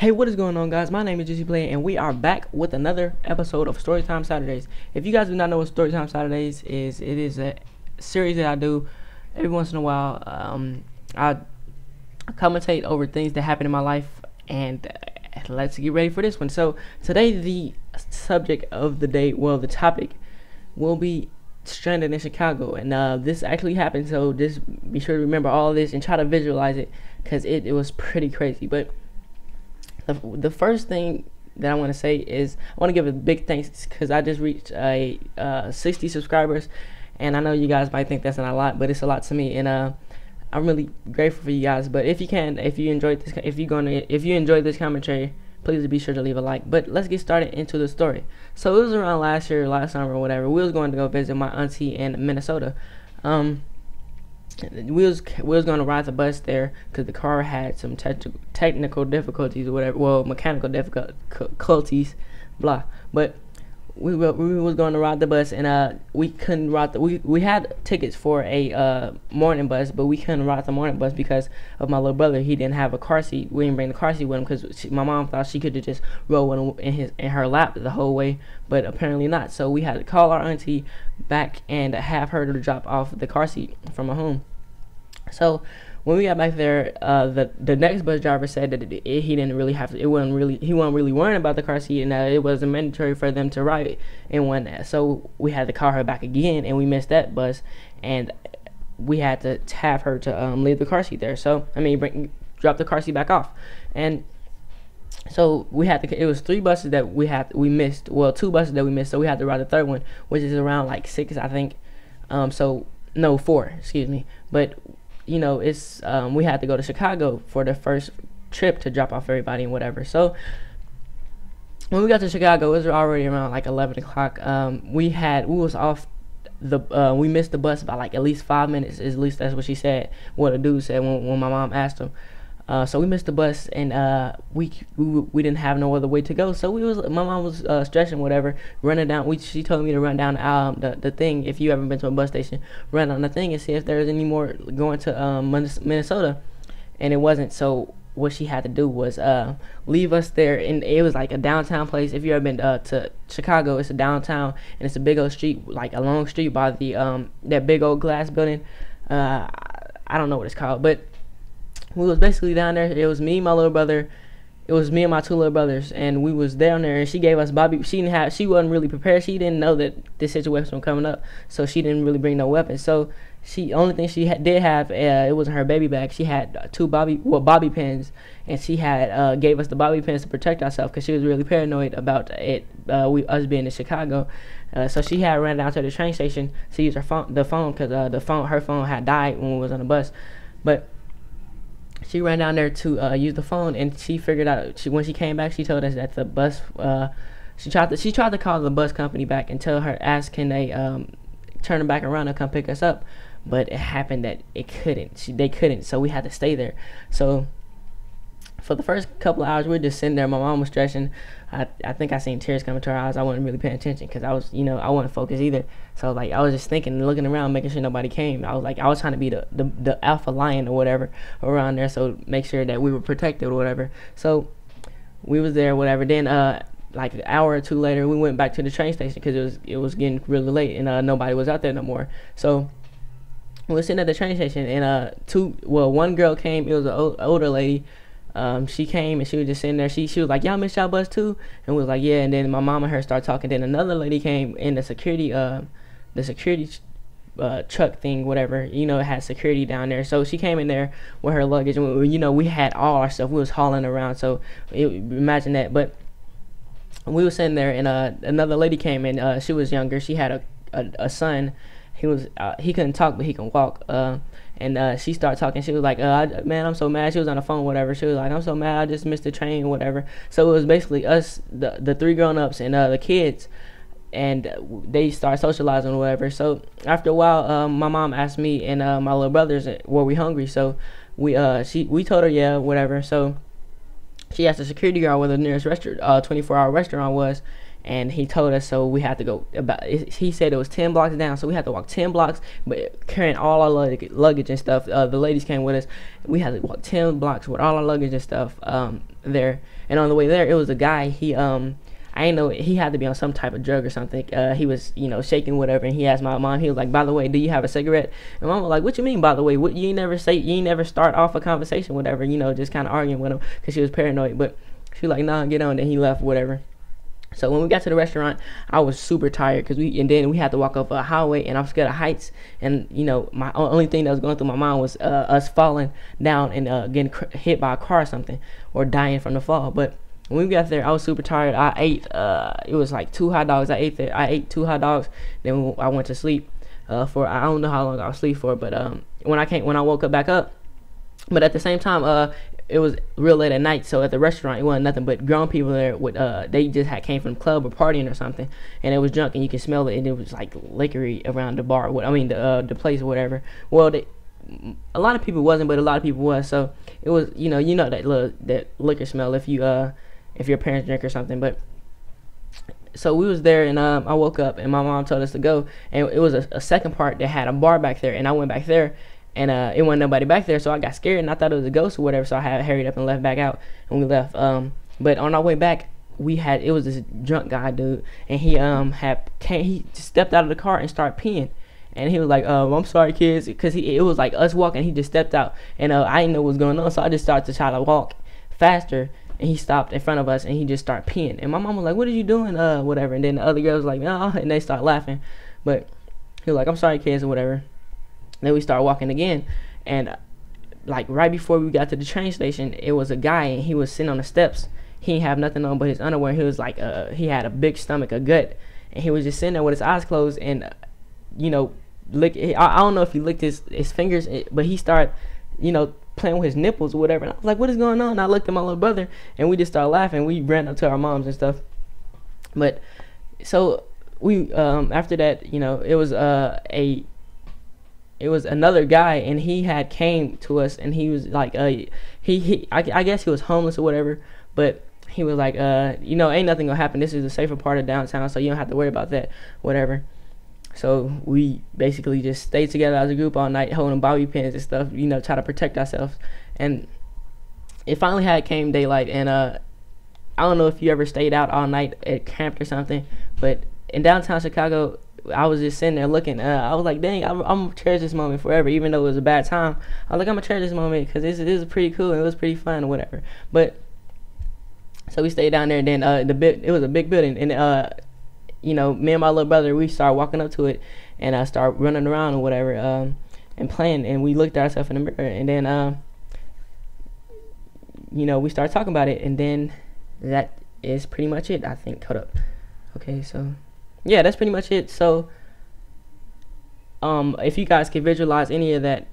Hey, what is going on, guys? My name is Juiceyplaya, and we are back with another episode of Storytime Saturdays. If you guys do not know what Storytime Saturdays is, it is a series that I do every once in a while. I commentate over things that happen in my life, and let's get ready for this one. So today, the subject of the day, well, the topic will be stranded in Chicago, and this actually happened. So just be sure to remember all of this and try to visualize it, because it was pretty crazy. But the first thing that I want to say is I want to give a big thanks, because I just reached 60 subscribers, and I know you guys might think that's not a lot, but it's a lot to me, and I'm really grateful for you guys. But if you enjoyed this commentary, please be sure to leave a like. But let's get started into the story. So it was around last summer or whatever. We was going to go visit my auntie in Minnesota. We was going to ride the bus there because the car had some technical difficulties or whatever. Well, mechanical difficulties, blah. But we was going to ride the bus, and we couldn't ride we had tickets for a morning bus, but we couldn't ride the morning bus because of my little brother. He didn't have a car seat. We didn't bring the car seat with him because my mom thought she could have just rode in her lap the whole way, but apparently not. So we had to call our auntie back and have her to drop off the car seat from her home. So when we got back there, the next bus driver said that he didn't really have to. He wasn't really worrying about the car seat, and it wasn't mandatory for them to ride in one. So we had to call her back again, and we missed that bus, and we had to have her to leave the car seat there. So drop the car seat back off, and so we had to. It was 3 buses that we missed. Well, 2 buses that we missed. So we had to ride the third one, which is around like 6, I think. So no, 4. Excuse me, but. It's we had to go to Chicago for the first trip to drop off everybody and whatever. So when we got to Chicago, it was already around like 11 o'clock. We missed the bus by like at least 5 minutes. At least that's what she said. What the dude said when my mom asked him. So we missed the bus, and we didn't have no other way to go. So my mom was stretching, whatever, running down. She told me to run down the thing. If you ever been to a bus station, run on the thing and see if there's any more going to Minnesota, and it wasn't. So what she had to do was leave us there, and it was like a downtown place. If you ever been to Chicago, it's a downtown, and it's a big old street, like a long street by the that big old glass building. I don't know what it's called, but we was basically down there. It was me, my little brother. It was me and my 2 little brothers, and we was down there. And she gave us Bobby. She wasn't really prepared. She didn't know that this situation was coming up, so she didn't really bring no weapons. So only thing she did have, it wasn't her baby bag. She had 2 bobby pins, and she had gave us the bobby pins to protect ourselves because she was really paranoid about us being in Chicago. So she had ran down to the train station to use her phone because her phone had died when we was on the bus, but. She ran down there to use the phone, and she figured out. When she came back, she told us that the bus. She tried to call the bus company back and ask can they turn them back around and come pick us up, but it happened that they couldn't. So we had to stay there. So for the first couple of hours, we were just sitting there. My mom was stretching. I think I seen tears coming to her eyes. I wasn't really paying attention because I wasn't focused either. So like I was just thinking and looking around, making sure nobody came. I was trying to be the alpha lion or whatever around there, so make sure that we were protected or whatever. So we was there, whatever. Then like an hour or 2 later, we went back to the train station because it was getting really late, and nobody was out there no more. So we were sitting at the train station, and one girl came. It was an older lady. She came, and she was just sitting there. She was like, "Y'all missed y'all bus too?" And we was like, "Yeah." And then my mom and her started talking. Then another lady came in the security truck thing, whatever. It had security down there. So she came in there with her luggage, and we had all our stuff. We was hauling around. So imagine that. But we was sitting there, and another lady came in. She was younger. She had a son. He couldn't talk, but he can walk. And she started talking. She was like, man, I'm so mad. She was on the phone, whatever. She was like, I'm so mad. I just missed the train, whatever. So it was basically us, the 3 grown-ups, and the kids. And they started socializing or whatever. So after a while, my mom asked me and my little brothers, were we hungry? So we told her, yeah, whatever. So she asked the security guard where the nearest 24-hour restaurant was. and he told us, so we had to go about, he said it was 10 blocks down, so we had to walk 10 blocks, but carrying all our luggage and stuff. The ladies came with us. We had to walk 10 blocks with all our luggage and stuff there. And on the way there, it was a guy, he I didn't know, he had to be on some type of drug or something. He was, shaking whatever, and he asked my mom, he was like, by the way, do you have a cigarette? And mom was like, what you mean, by the way? What, you ain't never start off a conversation, whatever, just kind of arguing with him, because she was paranoid. But she was like, nah, get on. Then he left, whatever. So when we got to the restaurant, I was super tired, and then we had to walk up a highway, and I'm scared of heights. And my only thing that was going through my mind was us falling down and getting hit by a car or something, or dying from the fall. But when we got there, I was super tired. I ate it was like 2 hot dogs. I ate 2 hot dogs. Then I went to sleep for, I don't know how long I was asleep for, but when I woke up back up. But at the same time, it was real late at night, so at the restaurant it wasn't nothing but grown people there with they just came from the club or partying or something, and it was drunk, and you can smell it, and it was like liquory around the bar, the place or whatever. Well, a lot of people wasn't, but a lot of people was, so it was, that liquor smell if your parents drink or something. But so we was there, and I woke up, and my mom told us to go, and it was a second part that had a bar back there, and I went back there, and it wasn't nobody back there, so I got scared, and I thought it was a ghost or whatever, so I had hurried up and left back out, and we left. But on our way back, it was this drunk guy, dude, and he just stepped out of the car and started peeing, and he was like, I'm sorry, kids, because it was like us walking, he just stepped out, and I didn't know what was going on, so I just started to try to walk faster, and he stopped in front of us, and he just started peeing, and my mom was like, what are you doing, whatever, and then the other girl was like, no, and they started laughing, but he was like, I'm sorry, kids, or whatever. Then we started walking again, and like right before we got to the train station, it was a guy, and he was sitting on the steps. He didn't have nothing on but his underwear. He was like, he had a big stomach, a gut, and he was just sitting there with his eyes closed, and I don't know if he licked his fingers, but he started, playing with his nipples or whatever. And I was like, what is going on? And I looked at my little brother, and we just started laughing. We ran up to our moms and stuff. But so we after that, it was another guy, and he had came to us, and he was like, I guess he was homeless or whatever, but he was like, ain't nothing gonna happen. This is a safer part of downtown, so you don't have to worry about that, whatever. So we basically just stayed together as a group all night, holding bobby pins and stuff, try to protect ourselves. And it finally came daylight, and I don't know if you ever stayed out all night at camp or something, but in downtown Chicago, I was just sitting there looking. I was like, dang, I'm gonna cherish this moment forever, even though it was a bad time. I was like, I'm gonna cherish this moment because this is pretty cool, and it was pretty fun or whatever. But so we stayed down there, and then it was a big building, and me and my little brother, we started walking up to it, and I started running around or whatever, and playing, and we looked at ourselves in the mirror, and then we started talking about it, and then that is pretty much it, I think. Hold up. Okay, so yeah, that's pretty much it. So if you guys can visualize any of that,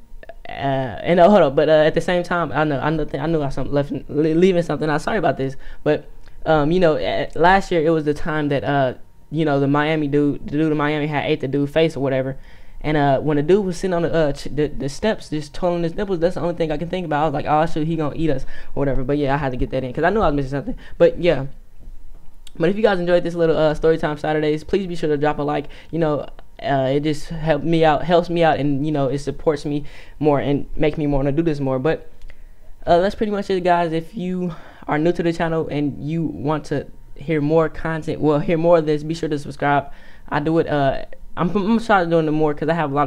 and hold up, but at the same time, I knew I was leaving something out. Sorry about this, but last year it was the time that the Miami dude, the dude in Miami had ate the dude's face or whatever, and when the dude was sitting on the steps just twirling his nipples, that's the only thing I can think about. I was like, oh shoot, he gonna eat us or whatever. But yeah, I had to get that in because I knew I was missing something. But yeah. But if you guys enjoyed this little Storytime Saturdays, please be sure to drop a like. It just helps me out, and it supports me more and make me want to do this more. But that's pretty much it, guys. If you are new to the channel and you want to hear more content, hear more of this, be sure to subscribe. I do it. I'm gonna start doing it more because I have I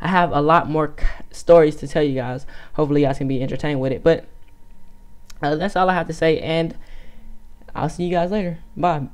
have a lot more stories to tell you guys. Hopefully, you guys can be entertained with it. But that's all I have to say, and I'll see you guys later. Bye.